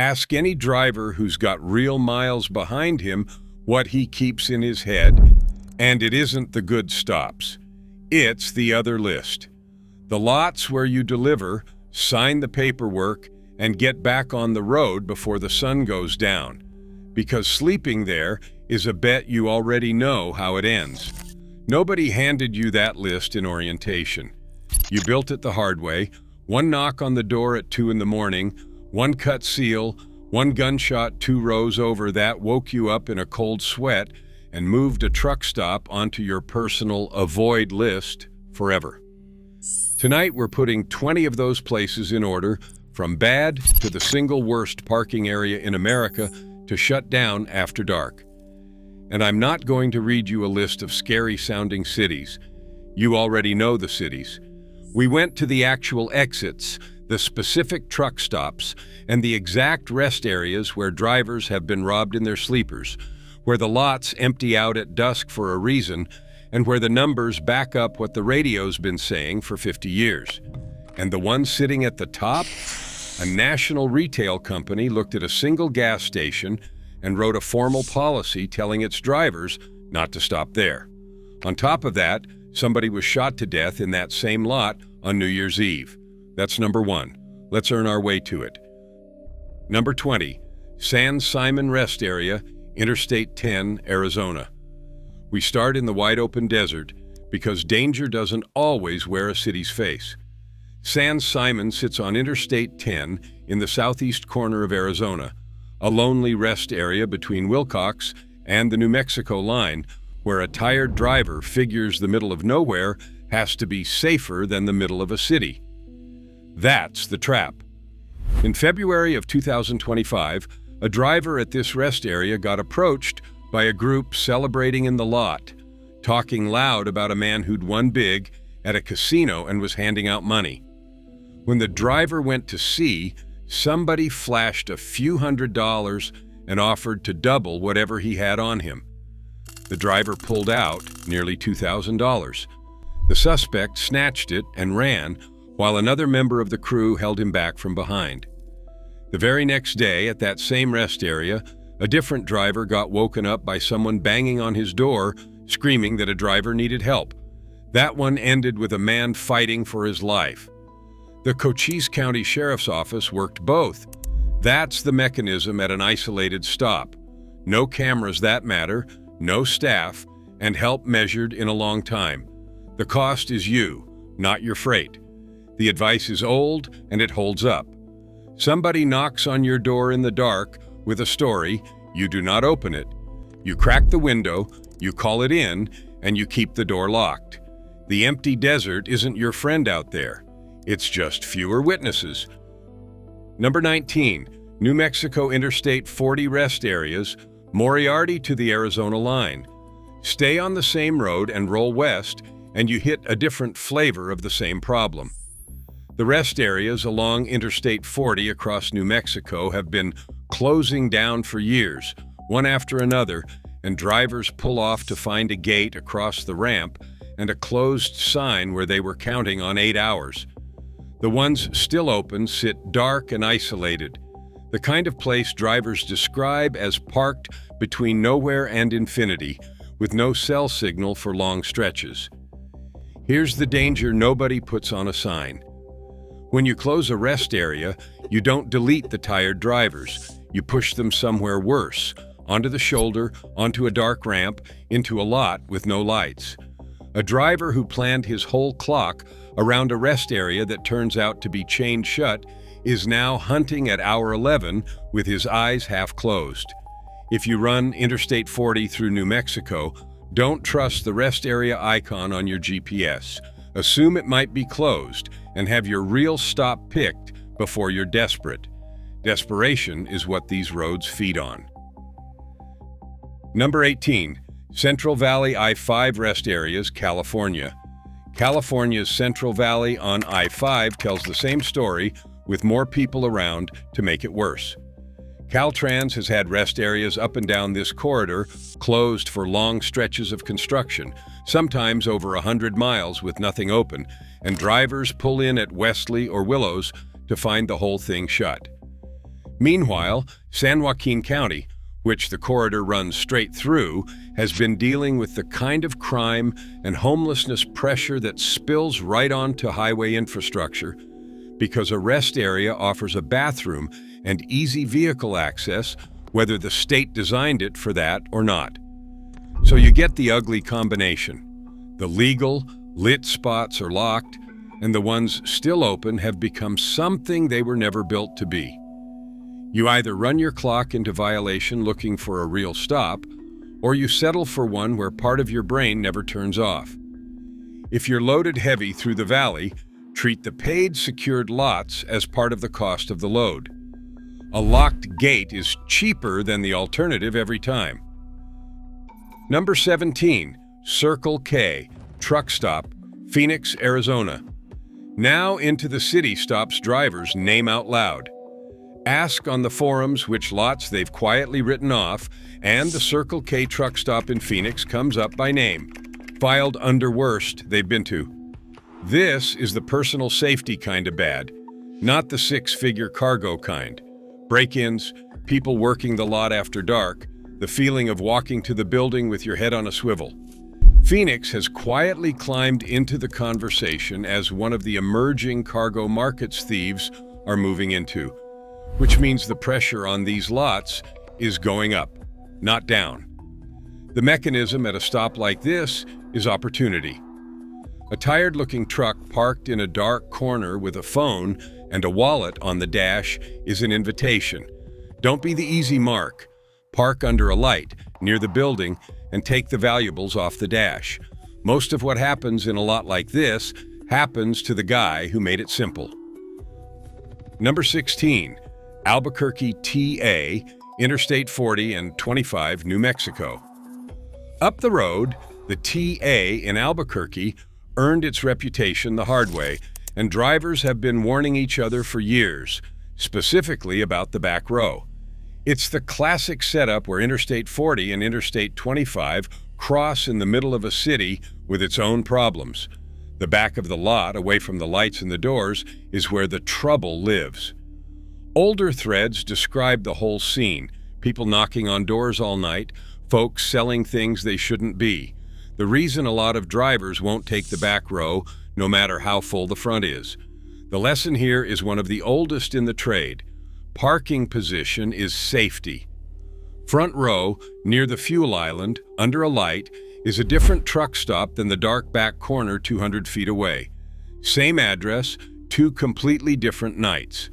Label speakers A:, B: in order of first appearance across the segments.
A: Ask any driver who's got real miles behind him what he keeps in his head, and it isn't the good stops. It's the other list. The lots where you deliver, sign the paperwork, and get back on the road before the sun goes down. Because sleeping there is a bet you already know how it ends. Nobody handed you that list in orientation. You built it the hard way. One knock on the door at 2 in the morning, one cut seal, one gunshot 2 rows over that woke you up in a cold sweat and moved a truck stop onto your personal avoid list forever. Tonight we're putting 20 of those places in order, from bad to the single worst parking area in America to shut down after dark. And I'm not going to read you a list of scary-sounding cities. You already know the cities. We went to the actual exits, the specific truck stops, and the exact rest areas where drivers have been robbed in their sleepers, where the lots empty out at dusk for a reason, and where the numbers back up what the radio's been saying for 50 years. And the one sitting at the top? A national retail company looked at a single gas station and wrote a formal policy telling its drivers not to stop there. On top of that, somebody was shot to death in that same lot on New Year's Eve. That's number 1. Let's earn our way to it. Number 20, San Simon Rest Area, Interstate 10, Arizona. We start in the wide-open desert because danger doesn't always wear a city's face. San Simon sits on Interstate 10 in the southeast corner of Arizona, a lonely rest area between Wilcox and the New Mexico line, where a tired driver figures the middle of nowhere has to be safer than the middle of a city. That's the trap. In February of 2025, a driver at this rest area got approached by a group celebrating in the lot, talking loud about a man who'd won big at a casino and was handing out money. When the driver went to see, somebody flashed a few $100s and offered to double whatever he had on him. The driver pulled out nearly $2,000. The suspect snatched it and ran, while another member of the crew held him back from behind. The very next day, at that same rest area, a different driver got woken up by someone banging on his door, screaming that a driver needed help. That one ended with a man fighting for his life. The Cochise County Sheriff's Office worked both. That's the mechanism at an isolated stop. No cameras that matter, no staff, and help measured in a long time. The cost is you, not your freight. The advice is old, and it holds up. Somebody knocks on your door in the dark with a story, you do not open it. You crack the window, you call it in, and you keep the door locked. The empty desert isn't your friend out there. It's just fewer witnesses. Number 19, New Mexico Interstate 40 rest areas, Moriarty to the Arizona line. Stay on the same road and roll west, and you hit a different flavor of the same problem. The rest areas along Interstate 40 across New Mexico have been closing down for years, one after another, and drivers pull off to find a gate across the ramp and a closed sign where they were counting on 8 hours. The ones still open sit dark and isolated, the kind of place drivers describe as parked between nowhere and infinity, with no cell signal for long stretches. Here's the danger nobody puts on a sign. When you close a rest area, you don't delete the tired drivers. You push them somewhere worse, onto the shoulder, onto a dark ramp, into a lot with no lights. A driver who planned his whole clock around a rest area that turns out to be chained shut is now hunting at hour 11 with his eyes half closed. If you run Interstate 40 through New Mexico, don't trust the rest area icon on your GPS. Assume it might be closed and have your real stop picked before you're desperate. Desperation is what these roads feed on. Number 18, Central Valley I-5 rest areas, California. California's Central Valley on I-5 tells the same story with more people around to make it worse. Caltrans has had rest areas up and down this corridor closed for long stretches of construction, sometimes over 100 miles with nothing open, and drivers pull in at Wesley or Willows to find the whole thing shut. Meanwhile, San Joaquin County, which the corridor runs straight through, has been dealing with the kind of crime and homelessness pressure that spills right onto highway infrastructure because a rest area offers a bathroom and easy vehicle access, whether the state designed it for that or not. So you get the ugly combination. The legal, lit spots are locked, and the ones still open have become something they were never built to be. You either run your clock into violation looking for a real stop, or you settle for one where part of your brain never turns off. If you're loaded heavy through the valley, treat the paid secured lots as part of the cost of the load. A locked gate is cheaper than the alternative every time. Number 17, Circle K, truck stop, Phoenix, Arizona. Now into the city stops drivers name out loud. Ask on the forums which lots they've quietly written off, and the Circle K truck stop in Phoenix comes up by name, filed under worst they've been to. This is the personal safety kind of bad, not the six-figure cargo kind. Break-ins, people working the lot after dark, the feeling of walking to the building with your head on a swivel. Phoenix has quietly climbed into the conversation as one of the emerging cargo markets thieves are moving into, which means the pressure on these lots is going up, not down. The mechanism at a stop like this is opportunity. A tired-looking truck parked in a dark corner with a phone and a wallet on the dash is an invitation. Don't be the easy mark. Park under a light, near the building, and take the valuables off the dash. Most of what happens in a lot like this happens to the guy who made it simple. Number 16, Albuquerque, TA, Interstate 40 and 25, New Mexico. Up the road, the TA in Albuquerque earned its reputation the hard way, and drivers have been warning each other for years, specifically about the back row. It's the classic setup where Interstate 40 and Interstate 25 cross in the middle of a city with its own problems. The back of the lot, away from the lights and the doors, is where the trouble lives. Older threads describe the whole scene: people knocking on doors all night, folks selling things they shouldn't be. The reason a lot of drivers won't take the back row, no matter how full the front is. The lesson here is one of the oldest in the trade. Parking position is safety. Front row, near the fuel island, under a light, is a different truck stop than the dark back corner 200 feet away. Same address, two completely different nights.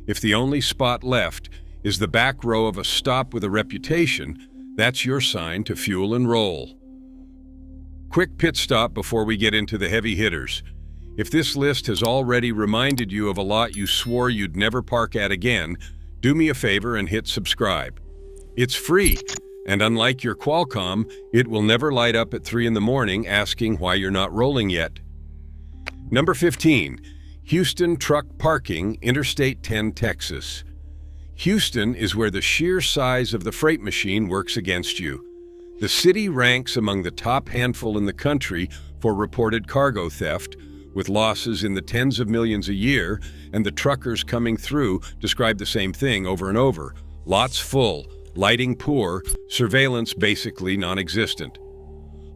A: If the only spot left is the back row of a stop with a reputation, that's your sign to fuel and roll. Quick pit stop before we get into the heavy hitters. If this list has already reminded you of a lot you swore you'd never park at again, do me a favor and hit subscribe. It's free, and unlike your Qualcomm, it will never light up at 3 in the morning asking why you're not rolling yet. Number 15, Houston Truck Parking, Interstate 10, Texas. Houston is where the sheer size of the freight machine works against you. The city ranks among the top handful in the country for reported cargo theft, with losses in the tens of millions a year, and the truckers coming through describe the same thing over and over. Lots full, lighting poor, surveillance basically non-existent.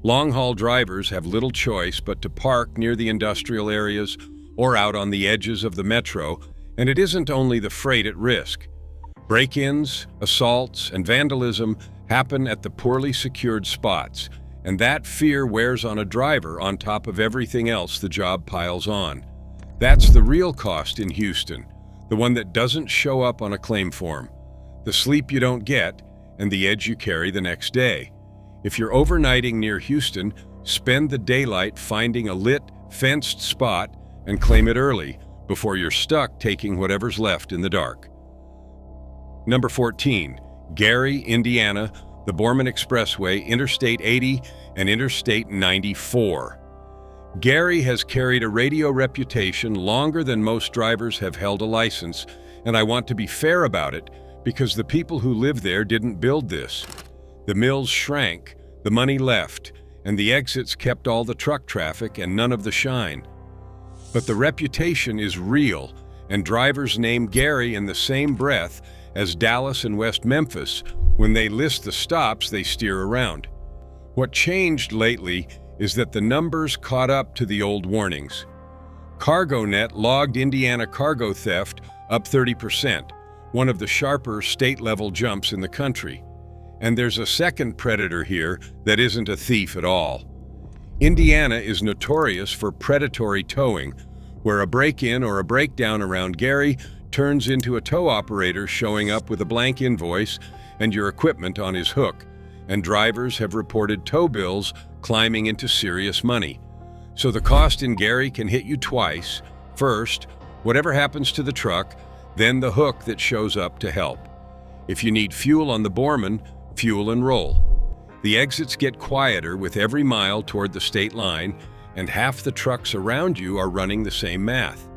A: Long-haul drivers have little choice but to park near the industrial areas or out on the edges of the metro, and it isn't only the freight at risk. Break-ins, assaults, and vandalism happen at the poorly secured spots, and that fear wears on a driver on top of everything else the job piles on. That's the real cost in Houston, the one that doesn't show up on a claim form. The sleep you don't get, and the edge you carry the next day. If you're overnighting near Houston, spend the daylight finding a lit, fenced spot and claim it early, before you're stuck taking whatever's left in the dark. Number 14, Gary, Indiana, the Borman Expressway, Interstate 80, and Interstate 94. Gary has carried a radio reputation longer than most drivers have held a license, and I want to be fair about it because the people who live there didn't build this. The mills shrank, the money left, and the exits kept all the truck traffic and none of the shine. But the reputation is real, and drivers name Gary in the same breath as Dallas and West Memphis. When they list the stops, they steer around. What changed lately is that the numbers caught up to the old warnings. CargoNet logged Indiana cargo theft up 30%, one of the sharper state-level jumps in the country. And there's a second predator here that isn't a thief at all. Indiana is notorious for predatory towing, where a break-in or a breakdown around Gary turns into a tow operator showing up with a blank invoice and your equipment on his hook, and drivers have reported tow bills climbing into serious money. So the cost in Gary can hit you twice. First, whatever happens to the truck, then the hook that shows up to help. If you need fuel on the Borman, fuel and roll. The exits get quieter with every mile toward the state line, and half the trucks around you are running the same math.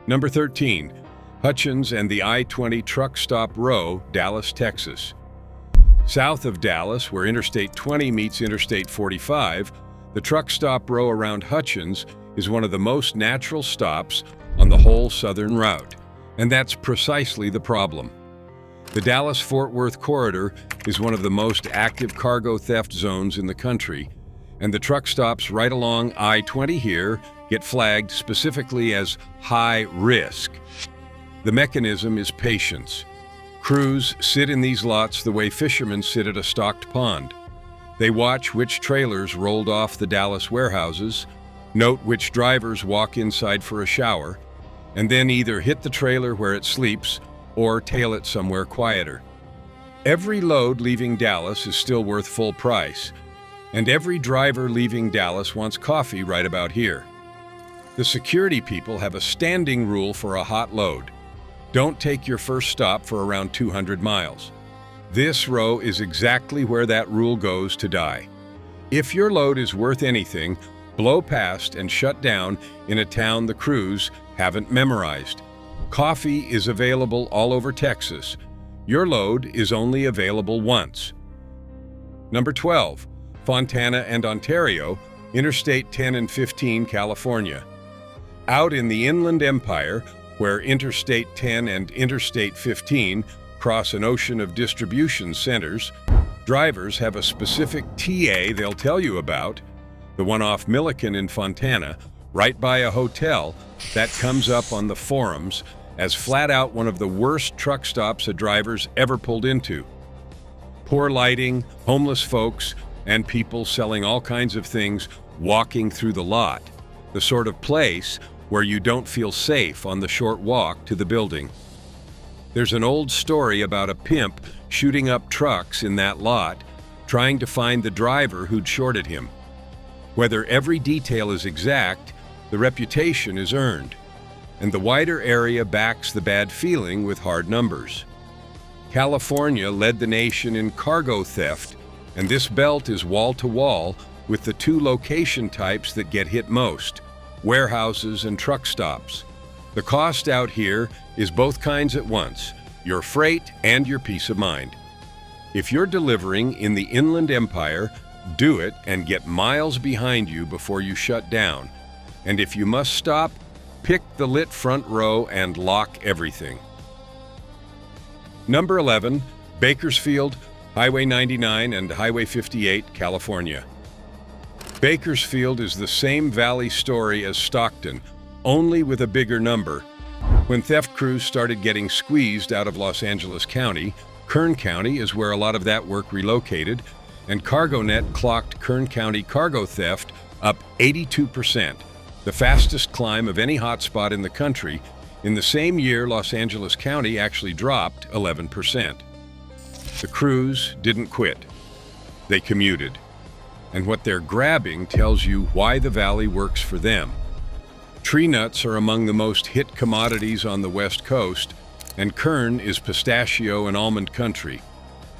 A: Number 13, Hutchins and the I-20 Truck Stop Row, Dallas, Texas. South of Dallas, where Interstate 20 meets Interstate 45, the truck stop row around Hutchins is one of the most natural stops on the whole southern route, and that's precisely the problem. The Dallas-Fort Worth corridor is one of the most active cargo theft zones in the country, and the truck stops right along I-20 here get flagged specifically as high risk. The mechanism is patience. Crews sit in these lots the way fishermen sit at a stocked pond. They watch which trailers rolled off the Dallas warehouses, note which drivers walk inside for a shower, and then either hit the trailer where it sleeps or tail it somewhere quieter. Every load leaving Dallas is still worth full price, and every driver leaving Dallas wants coffee right about here. The security people have a standing rule for a hot load. Don't take your first stop for around 200 miles. This row is exactly where that rule goes to die. If your load is worth anything, blow past and shut down in a town the crews haven't memorized. Coffee is available all over Texas. Your load is only available once. Number 12, Fontana and Ontario, Interstate 10 and 15, California. Out in the Inland Empire, where Interstate 10 and Interstate 15 cross an ocean of distribution centers, drivers have a specific TA they'll tell you about, the one off Milliken in Fontana, right by a hotel, that comes up on the forums as flat out one of the worst truck stops a driver's ever pulled into. Poor lighting, homeless folks, and people selling all kinds of things walking through the lot, the sort of place where you don't feel safe on the short walk to the building. There's an old story about a pimp shooting up trucks in that lot, trying to find the driver who'd shorted him. Whether every detail is exact, the reputation is earned, and the wider area backs the bad feeling with hard numbers. California led the nation in cargo theft, and this belt is wall-to-wall with the two location types that get hit most: warehouses and truck stops. The cost out here is both kinds at once, your freight and your peace of mind. If you're delivering in the Inland Empire, do it and get miles behind you before you shut down. And if you must stop, pick the lit front row and lock everything. Number 11, Bakersfield, Highway 99 and Highway 58, California. Bakersfield is the same valley story as Stockton, only with a bigger number. When theft crews started getting squeezed out of Los Angeles County, Kern County is where a lot of that work relocated, and CargoNet clocked Kern County cargo theft up 82%, the fastest climb of any hotspot in the country. In the same year, Los Angeles County actually dropped 11%. The crews didn't quit. They commuted. And what they're grabbing tells you why the valley works for them. Tree nuts are among the most hit commodities on the West Coast, and Kern is pistachio and almond country.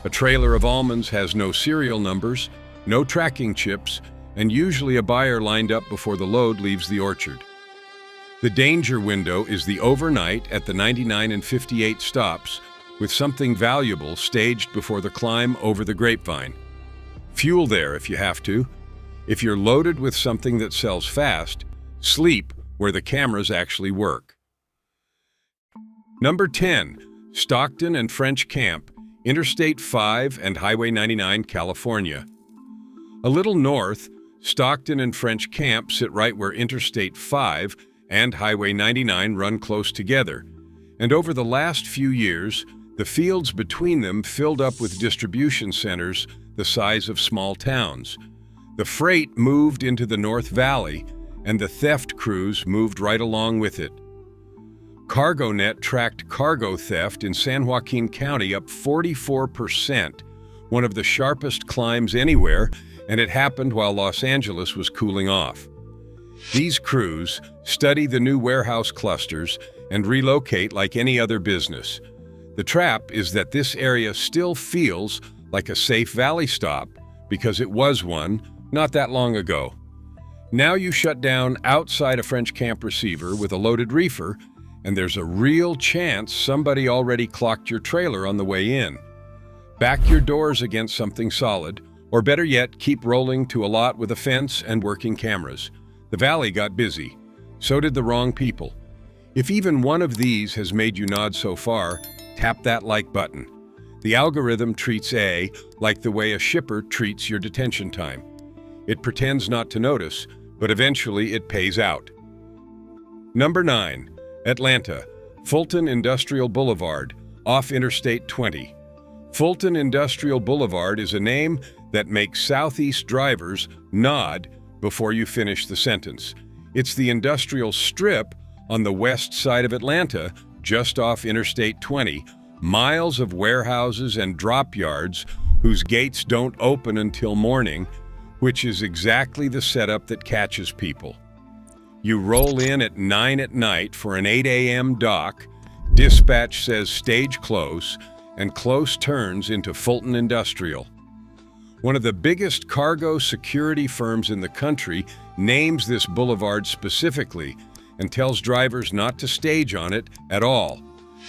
A: A trailer of almonds has no serial numbers, no tracking chips, and usually a buyer lined up before the load leaves the orchard. The danger window is the overnight at the 99 and 58 stops, with something valuable staged before the climb over the grapevine. Fuel there if you have to. If you're loaded with something that sells fast, sleep where the cameras actually work. Number 10, Stockton and French Camp, Interstate 5 and Highway 99, California. A little north, Stockton and French Camp sit right where Interstate 5 and Highway 99 run close together, and over the last few years, the fields between them filled up with distribution centers the size of small towns. The freight moved into the North Valley, and the theft crews moved right along with it. CargoNet tracked cargo theft in San Joaquin County up 44%, one of the sharpest climbs anywhere, and it happened while Los Angeles was cooling off. These crews study the new warehouse clusters and relocate like any other business. The trap is that this area still feels like a safe valley stop because it was one not that long ago. Now you shut down outside a French Camp receiver with a loaded reefer, and there's a real chance somebody already clocked your trailer on the way in. Back your doors against something solid, or better yet, keep rolling to a lot with a fence and working cameras. The valley got busy. So did the wrong people. If even one of these has made you nod so far, tap that like button. The algorithm treats A like the way a shipper treats your detention time. It pretends not to notice, but eventually it pays out. Number 9. Atlanta, Fulton Industrial Boulevard, off Interstate 20. Fulton Industrial Boulevard is a name that makes Southeast drivers nod before you finish the sentence. It's the industrial strip on the west side of Atlanta, just off Interstate 20, miles of warehouses and drop yards whose gates don't open until morning, which is exactly the setup that catches people. You roll in at 9 at night for an 8 a.m. dock, dispatch says stage close, and close turns into Fulton Industrial. One of the biggest cargo security firms in the country names this boulevard specifically and tells drivers not to stage on it at all,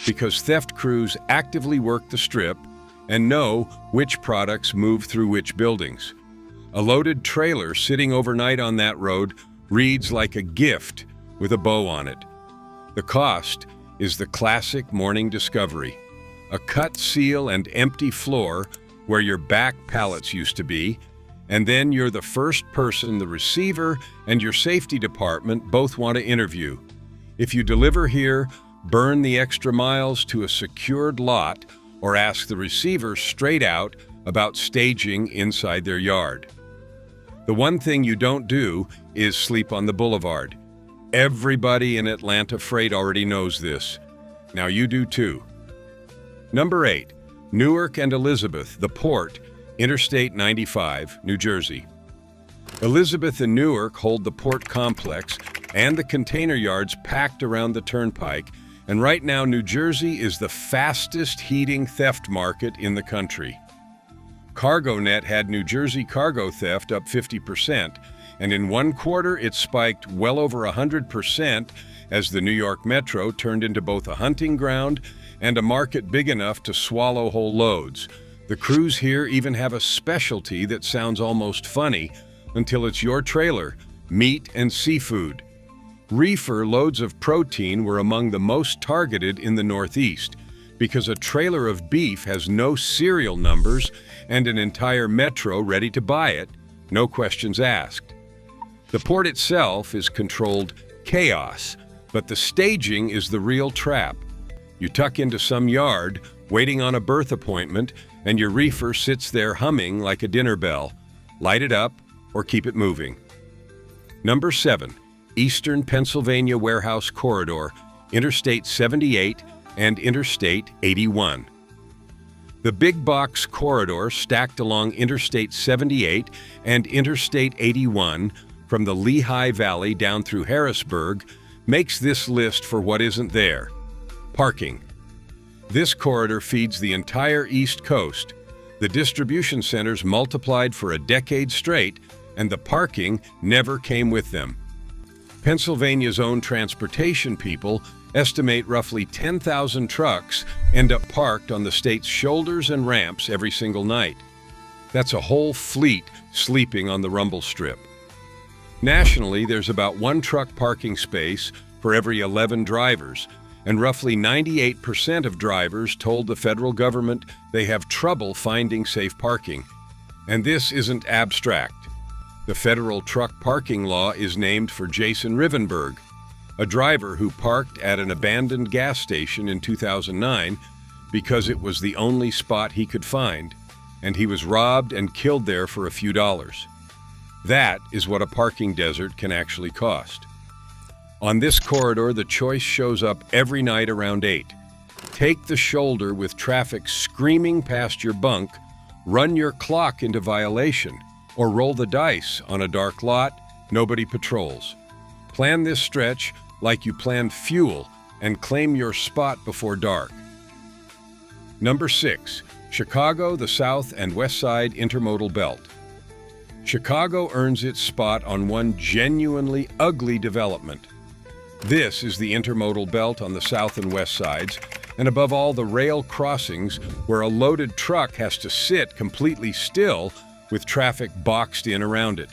A: because theft crews actively work the strip and know which products move through which buildings. A loaded trailer sitting overnight on that road reads like a gift with a bow on it. The cost is the classic morning discovery: a cut seal and empty floor where your back pallets used to be, and then you're the first person the receiver and your safety department both want to interview. If you deliver here, burn the extra miles to a secured lot, or ask the receiver straight out about staging inside their yard. The one thing you don't do is sleep on the boulevard. Everybody in Atlanta freight already knows this. Now you do too. Number 8. Newark and Elizabeth, the port, Interstate 95, New Jersey. Elizabeth and Newark hold the port complex and the container yards packed around the turnpike, and right now New Jersey is the fastest heating theft market in the country. CargoNet had New Jersey cargo theft up 50%, and in one quarter it spiked well over 100% as the New York Metro turned into both a hunting ground and a market big enough to swallow whole loads. The crews here even have a specialty that sounds almost funny until it's your trailer: meat and seafood. Reefer loads of protein were among the most targeted in the Northeast because a trailer of beef has no serial numbers and an entire metro ready to buy it, no questions asked. The port itself is controlled chaos, but the staging is the real trap. You tuck into some yard, waiting on a birth appointment, and your reefer sits there humming like a dinner bell. Light it up or keep it moving. Number 7. Eastern Pennsylvania Warehouse Corridor, Interstate 78 and Interstate 81. The big box corridor stacked along Interstate 78 and Interstate 81 from the Lehigh Valley down through Harrisburg makes this list for what isn't there. Parking. This corridor feeds the entire East Coast. The distribution centers multiplied for a decade straight, and the parking never came with them. Pennsylvania's own transportation people estimate roughly 10,000 trucks end up parked on the state's shoulders and ramps every single night. That's a whole fleet sleeping on the rumble strip. Nationally, there's about one truck parking space for every 11 drivers, and roughly 98% of drivers told the federal government they have trouble finding safe parking. And this isn't abstract. The federal truck parking law is named for Jason Rivenberg, a driver who parked at an abandoned gas station in 2009 because it was the only spot he could find, and he was robbed and killed there for a few dollars. That is what a parking desert can actually cost. On this corridor, the choice shows up every night around 8. Take the shoulder with traffic screaming past your bunk, run your clock into violation, or roll the dice on a dark lot nobody patrols. Plan this stretch like you planned fuel and claim your spot before dark. Number 6. Chicago, the South and West Side Intermodal Belt. Chicago earns its spot on one genuinely ugly development. This is the intermodal belt on the south and west sides, and above all, the rail crossings where a loaded truck has to sit completely still with traffic boxed in around it.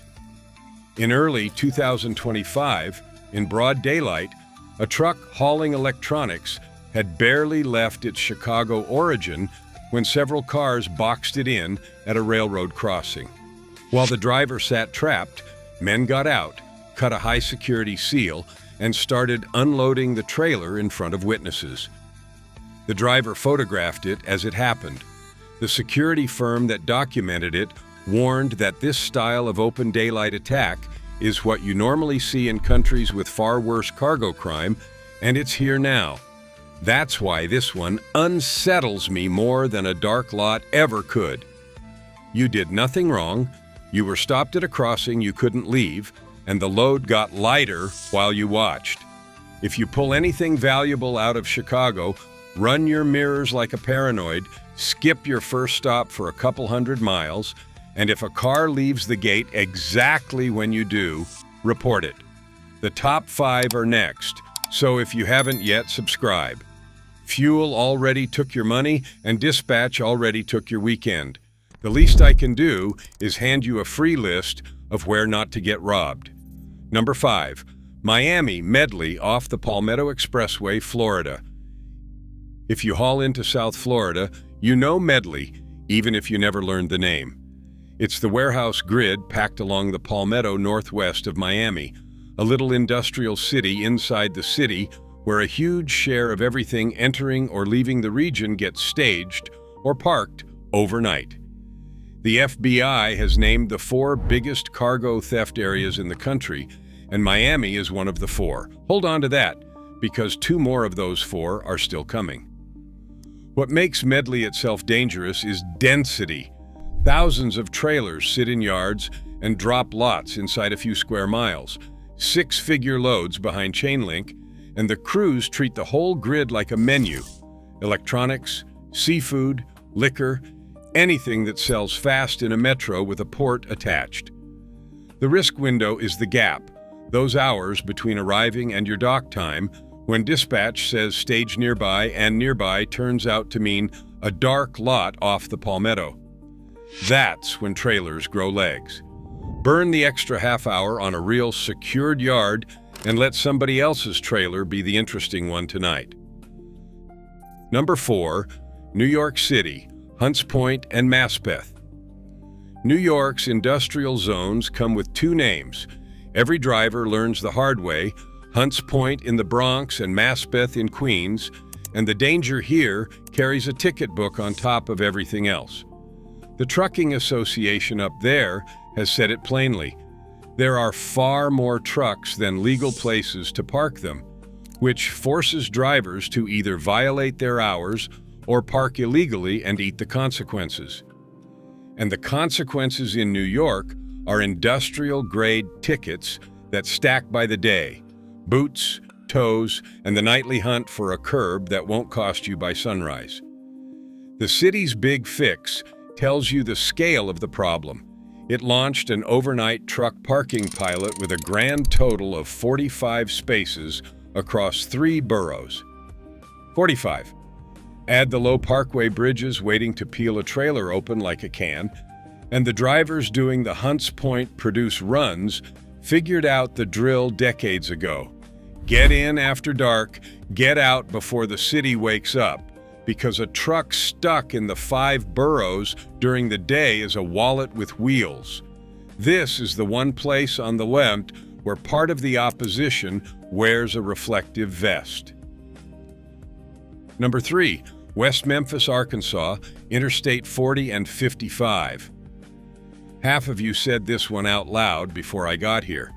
A: In early 2025, in broad daylight, a truck hauling electronics had barely left its Chicago origin when several cars boxed it in at a railroad crossing. While the driver sat trapped, men got out, cut a high-security seal, and started unloading the trailer in front of witnesses. The driver photographed it as it happened. The security firm that documented it warned that this style of open daylight attack is what you normally see in countries with far worse cargo crime, and it's here now. That's why this one unsettles me more than a dark lot ever could. You did nothing wrong. You were stopped at a crossing you couldn't leave, and the load got lighter while you watched. If you pull anything valuable out of Chicago, run your mirrors like a paranoid, skip your first stop for a couple hundred miles, and if a car leaves the gate exactly when you do, report it. The top 5 are next, so if you haven't yet, subscribe. Fuel already took your money, and dispatch already took your weekend. The least I can do is hand you a free list of where not to get robbed. Number 5. Miami Medley off the Palmetto Expressway, Florida. If you haul into South Florida, you know Medley, even if you never learned the name. It's the warehouse grid packed along the Palmetto northwest of Miami, a little industrial city inside the city where a huge share of everything entering or leaving the region gets staged or parked overnight. The FBI has named the 4 biggest cargo theft areas in the country, and Miami is one of the 4. Hold on to that, because 2 more of those 4 are still coming. What makes Medley itself dangerous is density. Thousands of trailers sit in yards and drop lots inside a few square miles, 6-figure loads behind chain link, and the crews treat the whole grid like a menu. Electronics, seafood, liquor, anything that sells fast in a metro with a port attached. The risk window is the gap, those hours between arriving and your dock time, when dispatch says stage nearby and nearby turns out to mean a dark lot off the Palmetto. That's when trailers grow legs. Burn the extra half hour on a real secured yard and let somebody else's trailer be the interesting one tonight. Number 4, New York City, Hunts Point and Maspeth. New York's industrial zones come with 2 names. Every driver learns the hard way, Hunts Point in the Bronx and Maspeth in Queens, and the danger here carries a ticket book on top of everything else. The Trucking Association up there has said it plainly. There are far more trucks than legal places to park them, which forces drivers to either violate their hours or park illegally and eat the consequences. And the consequences in New York are industrial-grade tickets that stack by the day, boots, tows, and the nightly hunt for a curb that won't cost you by sunrise. The city's big fix tells you the scale of the problem. It launched an overnight truck parking pilot with a grand total of 45 spaces across 3 boroughs. 45. Add the low parkway bridges waiting to peel a trailer open like a can, and the drivers doing the Hunts Point produce runs figured out the drill decades ago. Get in after dark, get out before the city wakes up, because a truck stuck in the 5 boroughs during the day is a wallet with wheels. This is the one place on the left where part of the opposition wears a reflective vest. Number 3, West Memphis, Arkansas, Interstate 40 and 55. Half of you said this one out loud before I got here.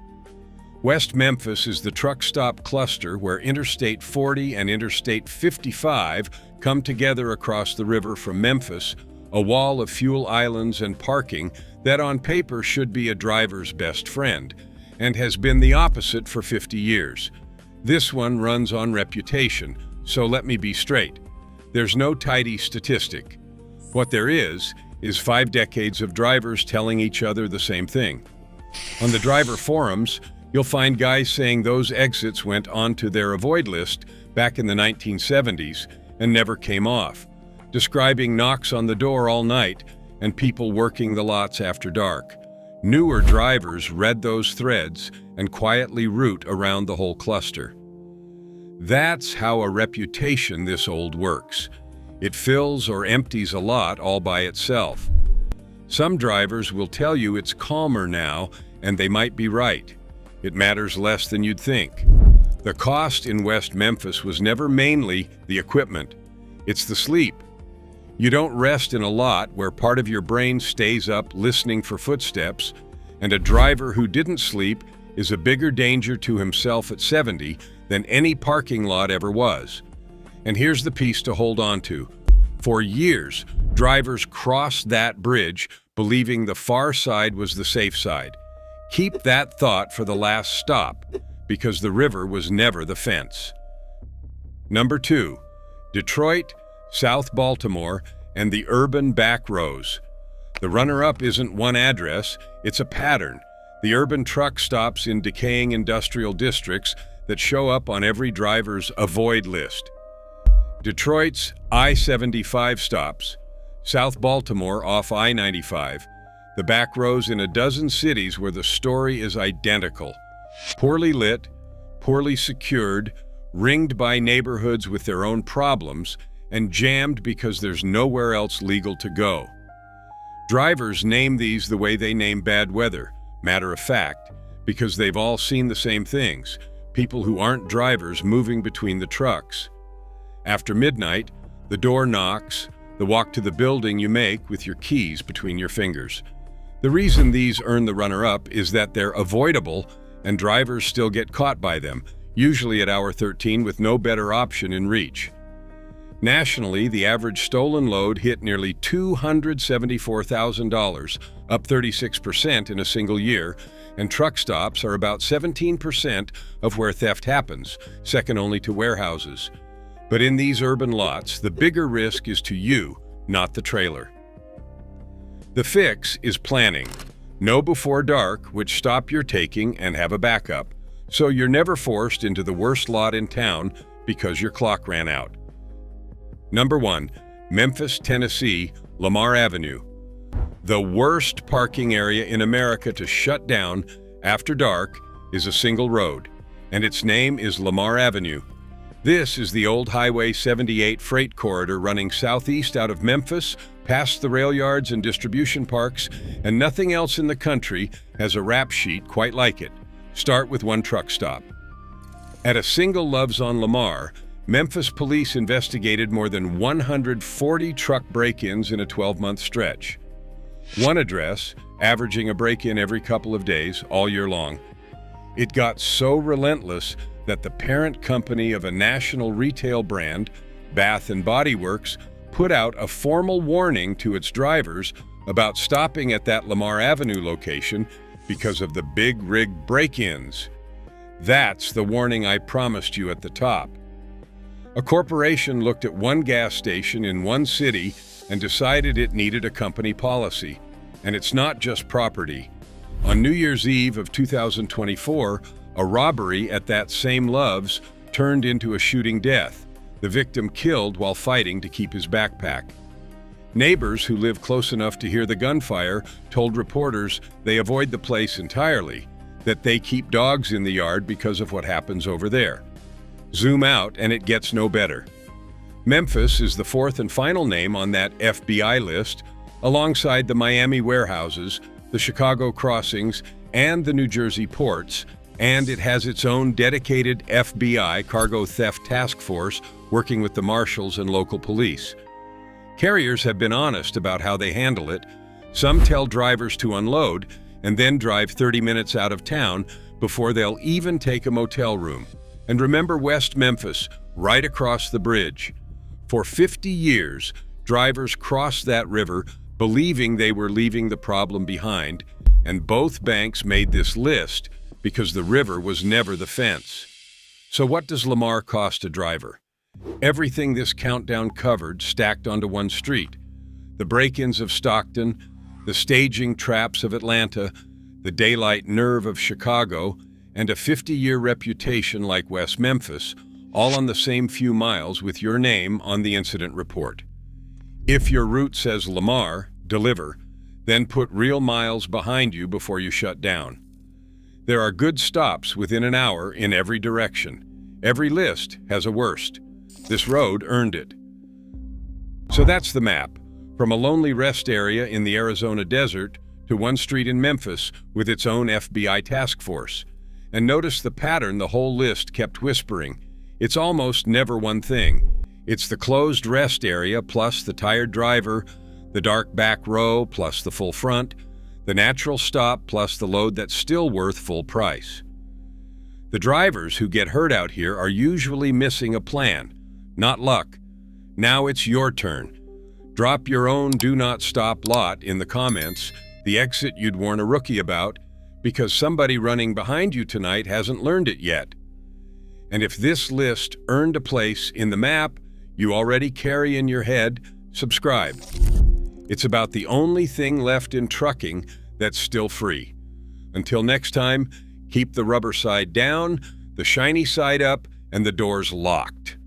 A: West Memphis is the truck stop cluster where Interstate 40 and Interstate 55 come together across the river from Memphis, a wall of fuel islands and parking that on paper should be a driver's best friend, and has been the opposite for 50 years. This one runs on reputation, so let me be straight. There's no tidy statistic. What there is 5 decades of drivers telling each other the same thing. On the driver forums, you'll find guys saying those exits went onto their avoid list back in the 1970s and never came off, describing knocks on the door all night and people working the lots after dark. Newer drivers read those threads and quietly route around the whole cluster. That's how a reputation this old works. It fills or empties a lot all by itself. Some drivers will tell you it's calmer now, and they might be right. It matters less than you'd think. The cost in West Memphis was never mainly the equipment. It's the sleep. You don't rest in a lot where part of your brain stays up listening for footsteps, and a driver who didn't sleep is a bigger danger to himself at 70 than any parking lot ever was. And here's the piece to hold on to. For years, drivers crossed that bridge believing the far side was the safe side. Keep that thought for the last stop, because the river was never the fence. Number 2, Detroit, South Baltimore, and the urban back rows. The runner-up isn't one address, it's a pattern. The urban truck stops in decaying industrial districts that show up on every driver's avoid list. Detroit's I-75 stops, South Baltimore off I-95, the back rows in a dozen cities where the story is identical. Poorly lit, poorly secured, ringed by neighborhoods with their own problems, and jammed because there's nowhere else legal to go. Drivers name these the way they name bad weather, matter of fact, because they've all seen the same things, people who aren't drivers moving between the trucks. After midnight, the door knocks, the walk to the building you make with your keys between your fingers. The reason these earn the runner-up is that they're avoidable and drivers still get caught by them, usually at hour 13 with no better option in reach. Nationally, the average stolen load hit nearly $274,000, up 36% in a single year, and truck stops are about 17% of where theft happens, second only to warehouses. But in these urban lots, the bigger risk is to you, not the trailer. The fix is planning. Know before dark which stop you're taking and have a backup, so you're never forced into the worst lot in town because your clock ran out. Number 1, Memphis, Tennessee, Lamar Avenue. The worst parking area in America to shut down after dark is a single road, and its name is Lamar Avenue. This is the old Highway 78 freight corridor running southeast out of Memphis, past the rail yards and distribution parks, and nothing else in the country has a rap sheet quite like it. Start with one truck stop. At a single Loves on Lamar, Memphis police investigated more than 140 truck break-ins in a 12-month stretch. One address, averaging a break-in every couple of days, all year long. It got so relentless that the parent company of a national retail brand, Bath & Body Works, put out a formal warning to its drivers about stopping at that Lamar Avenue location because of the big rig break-ins. That's the warning I promised you at the top. A corporation looked at one gas station in one city and decided it needed a company policy. And it's not just property. On New Year's Eve of 2024, a robbery at that same Love's turned into a shooting death, the victim killed while fighting to keep his backpack. Neighbors who live close enough to hear the gunfire told reporters they avoid the place entirely. that they keep dogs in the yard because of what happens over there. Zoom out and it gets no better. Memphis is the fourth and final name on that FBI list, alongside the Miami warehouses, the Chicago crossings, and the New Jersey ports, and it has its own dedicated FBI cargo theft task force working with the marshals and local police. Carriers have been honest about how they handle it. Some tell drivers to unload and then drive 30 minutes out of town before they'll even take a motel room. And remember West Memphis, right across the bridge. For 50 years, drivers crossed that river believing they were leaving the problem behind, and both banks made this list because the river was never the fence. So what does Lamar cost a driver? Everything this countdown covered stacked onto one street. The break-ins of Stockton, the staging traps of Atlanta, the daylight nerve of Chicago, and a 50-year reputation like West Memphis, all on the same few miles with your name on the incident report. If your route says Lamar, deliver, then put real miles behind you before you shut down. There are good stops within an hour in every direction. Every list has a worst. This road earned it. So that's the map, from a lonely rest area in the Arizona desert to one street in Memphis with its own FBI task force. And notice the pattern the whole list kept whispering. It's almost never one thing. It's the closed rest area plus the tired driver, the dark back row plus the full front, the natural stop plus the load that's still worth full price. The drivers who get hurt out here are usually missing a plan, not luck. Now it's your turn. Drop your own do not stop lot in the comments, the exit you'd warn a rookie about, because somebody running behind you tonight hasn't learned it yet. And if this list earned a place in the map you already carry in your head, subscribe. It's about the only thing left in trucking that's still free. Until next time, keep the rubber side down, the shiny side up, and the doors locked.